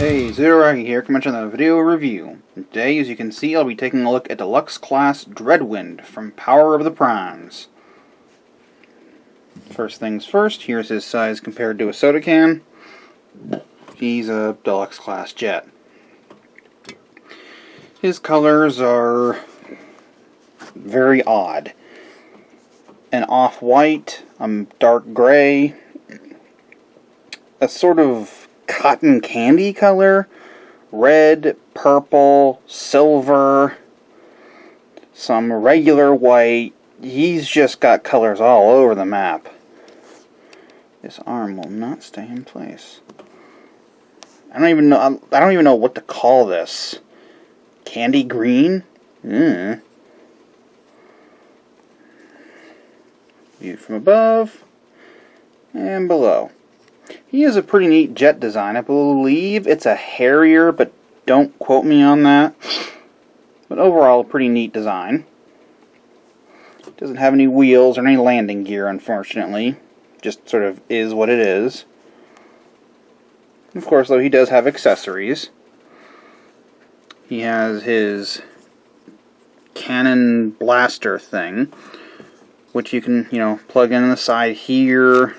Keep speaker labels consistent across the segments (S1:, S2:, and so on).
S1: Hey, Zeragi here, coming to another video review. Today, as you can see, I'll be taking a look at Deluxe Class Dreadwind from Power of the Primes. First things first, here's his size compared to a soda can. He's a Deluxe Class jet. His colors are very odd. An off-white, dark gray, a sort of cotton candy color, red, purple, silver, some regular white. He's just got colors all over the map. This arm will not stay in place. I don't even know what to call this. Candy green? Viewed from above and below. He has a pretty neat jet design. I believe it's a Harrier, but don't quote me on that. But overall, a pretty neat design. Doesn't have any wheels or any landing gear, unfortunately. Just sort of is what it is. Of course, though, he does have accessories. He has his cannon blaster thing, which you can, plug in on the side here,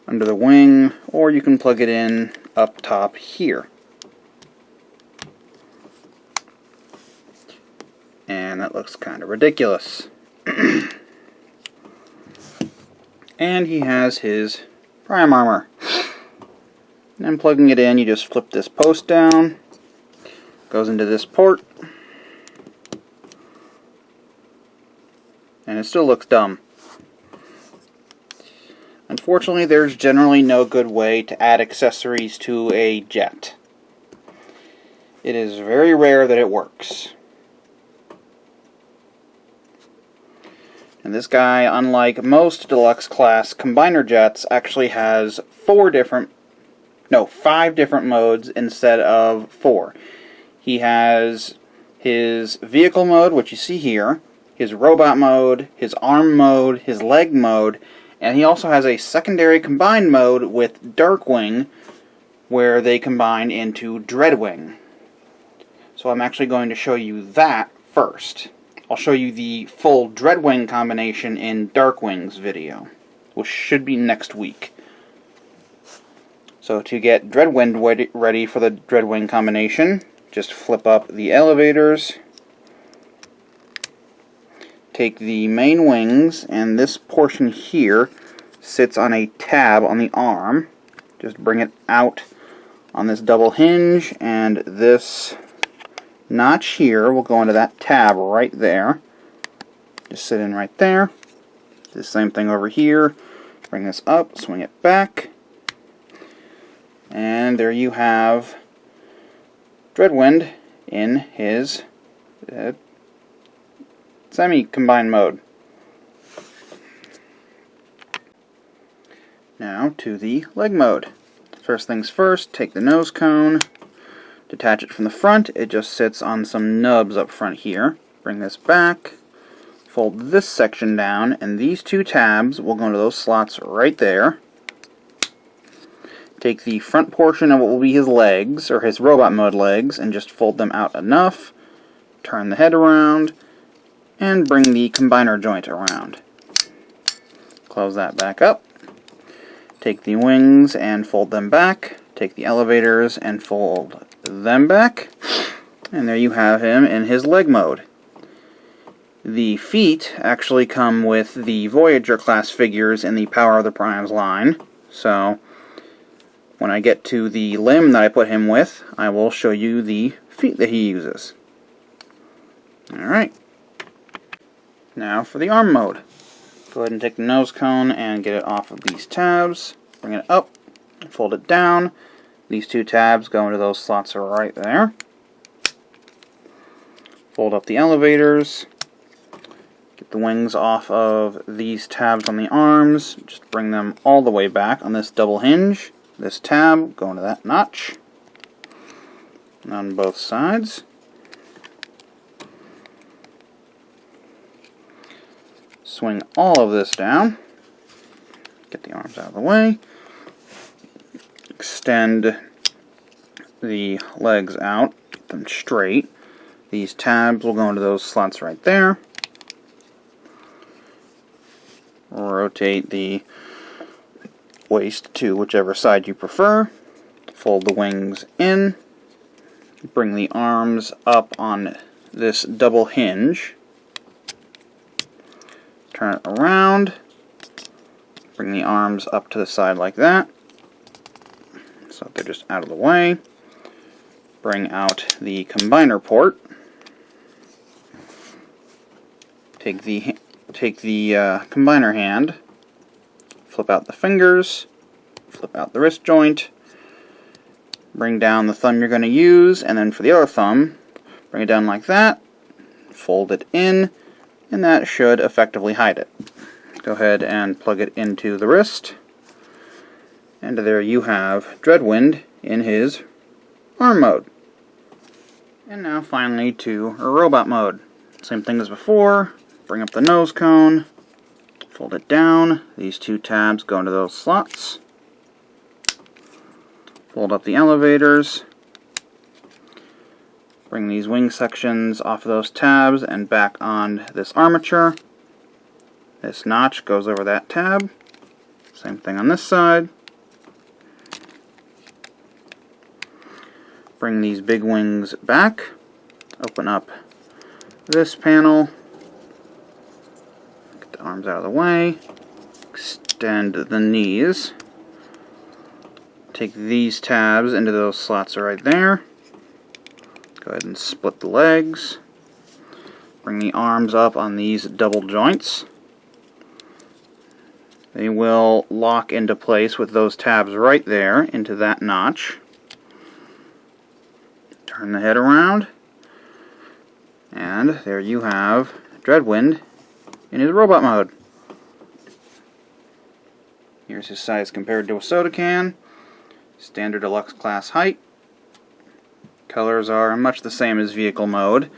S1: under the wing, or you can plug it in up top here. And that looks kind of ridiculous. And he has his prime armor. And plugging it in, you just flip this post down, goes into this port, and it still looks dumb. Unfortunately, there's generally no good way to add accessories to a jet. It is very rare that it works. And this guy, unlike most Deluxe Class combiner jets, actually has 5 different modes instead of 4. He has his vehicle mode, which you see here, his robot mode, his arm mode, his leg mode, and he also has a secondary combined mode with Darkwing, where they combine into Dreadwing. So I'm actually going to show you that first. I'll show you the full Dreadwing combination in Darkwing's video, which should be next week. So to get Dreadwind ready for the Dreadwing combination, just flip up the elevators, take the main wings, and this portion here sits on a tab on the arm. Just bring it out on this double hinge, and this notch here will go into that tab right there. Just sit in right there. The same thing over here. Bring this up, swing it back, and there you have Dreadwind in his semi-combined mode. Now to the leg mode. First things first, take the nose cone, detach it from the front. It just sits on some nubs up front here. Bring this back, fold this section down, and these 2 tabs will go into those slots right there. Take the front portion of what will be his legs, or his robot mode legs, and just fold them out enough. Turn the head around, and bring the combiner joint around. Close that back up. Take the wings and fold them back. Take the elevators and fold them back. And there you have him in his leg mode. The feet actually come with the Voyager class figures in the Power of the Primes line. So when I get to the limb that I put him with, I will show you the feet that he uses. Alright. Now for the arm mode. Go ahead and take the nose cone and get it off of these tabs. Bring it up and fold it down. These 2 tabs go into those slots right there. Fold up the elevators. Get the wings off of these tabs on the arms. Just bring them all the way back on this double hinge. This tab, go into that notch. On both sides. Swing all of this down. Get the arms out of the way. Extend the legs out, get them straight. These tabs will go into those slots right there. Rotate the waist to whichever side you prefer. Fold the wings in. Bring the arms up on this double hinge. Turn it around. Bring the arms up to the side like that, so they're just out of the way. Bring out the combiner port. Take the combiner hand, flip out the fingers, flip out the wrist joint, bring down the thumb you're going to use, and then for the other thumb, bring it down like that, fold it in, and that should effectively hide it. Go ahead and plug it into the wrist, and there you have Dreadwind in his arm mode. And now finally to robot mode. Same thing as before, bring up the nose cone, fold it down, these two tabs go into those slots, fold up the elevators, bring these wing sections off of those tabs and back on this armature. This notch goes over that tab. Same thing on this side. Bring these big wings back. Open up this panel. Get the arms out of the way. Extend the knees. Take these tabs into those slots right there. Go ahead and split the legs. Bring the arms up on these double joints. They will lock into place with those tabs right there into that notch. Turn the head around, and there you have Dreadwind in his robot mode. Here's his size compared to a soda can. Standard deluxe class height. Colors are much the same as vehicle mode.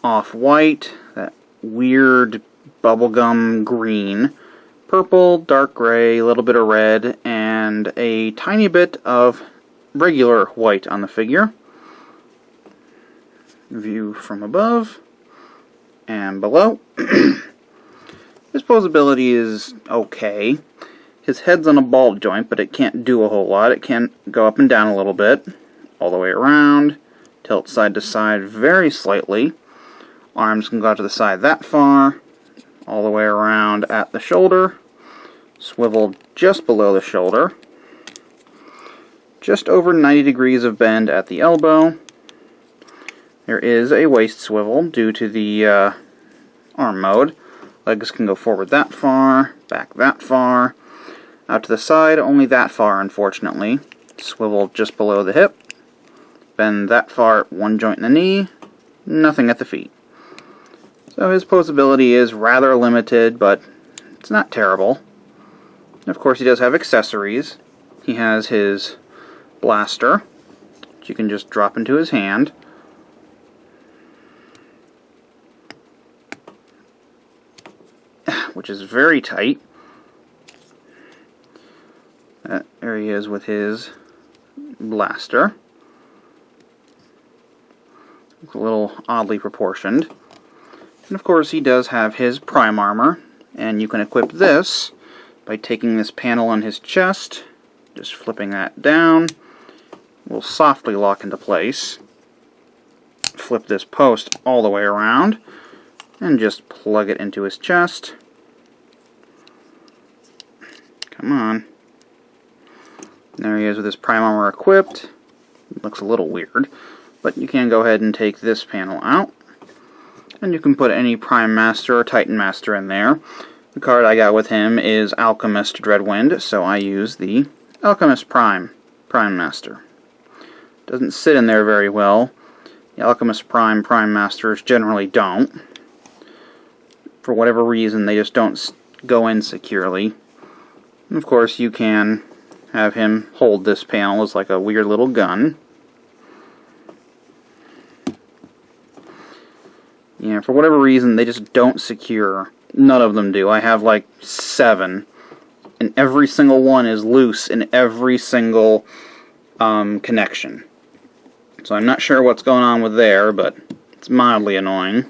S1: Off-white, that weird bubblegum green, purple, dark gray, a little bit of red, and a tiny bit of regular white on the figure. View from above and below. His posability is okay. His head's on a ball joint, but it can't do a whole lot. It can go up and down a little bit, all the way around, tilt side to side very slightly. Arms can go out to the side that far, all the way around at the shoulder, swivel just below the shoulder, just over 90 degrees of bend at the elbow. There is a waist swivel due to the arm mode. Legs can go forward that far, back that far, out to the side only that far unfortunately. Swivel just below the hip, bend that far at one joint in the knee, nothing at the feet. So his posability is rather limited, but it's not terrible. Of course, he does have accessories. He has his blaster, which you can just drop into his hand. Which is very tight. There he is with his blaster. It's a little oddly proportioned. And of course, he does have his prime armor, and you can equip this by taking this panel on his chest, just flipping that down. Will softly lock into place. Flip this post all the way around, and just plug it into his chest. Come on. There he is with his prime armor equipped. It looks a little weird, but you can go ahead and take this panel out, and you can put any Prime Master or Titan Master in there. The card I got with him is Alchemist Dreadwind, so I use the Alchemist Prime Master. Doesn't sit in there very well. The Alchemist Prime Masters generally don't. For whatever reason, they just don't go in securely. And of course, you can have him hold this panel as like a weird little gun. Yeah, for whatever reason, they just don't secure. None of them do. I have like 7, and every single one is loose in every single connection. So I'm not sure what's going on with there, but it's mildly annoying.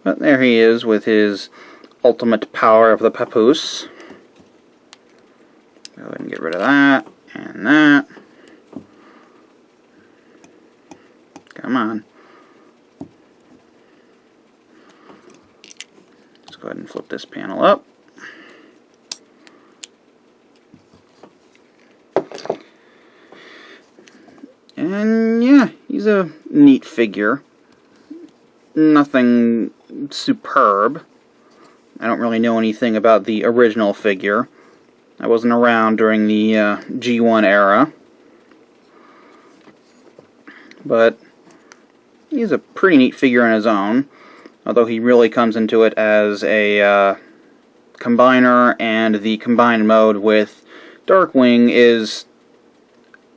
S1: But there he is with his ultimate power of the papoose. Go ahead and get rid of that and that. Come on. Let's go ahead and flip this panel up. And yeah, he's a neat figure. Nothing superb. I don't really know anything about the original figure. I wasn't around during the G1 era. But he's a pretty neat figure on his own. Although he really comes into it as a combiner, and the combined mode with Darkwing is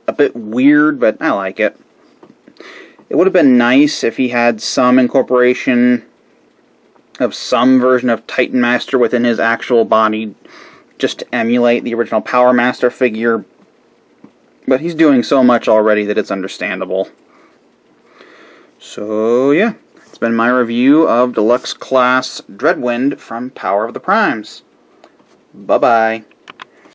S1: a bit weird, but I like it. It would have been nice if he had some incorporation of some version of Titan Master within his actual body, just to emulate the original Power Master figure, but he's doing so much already that it's understandable. So yeah, it's been my review of Deluxe Class Dreadwind from Power of the Primes. Bye-bye.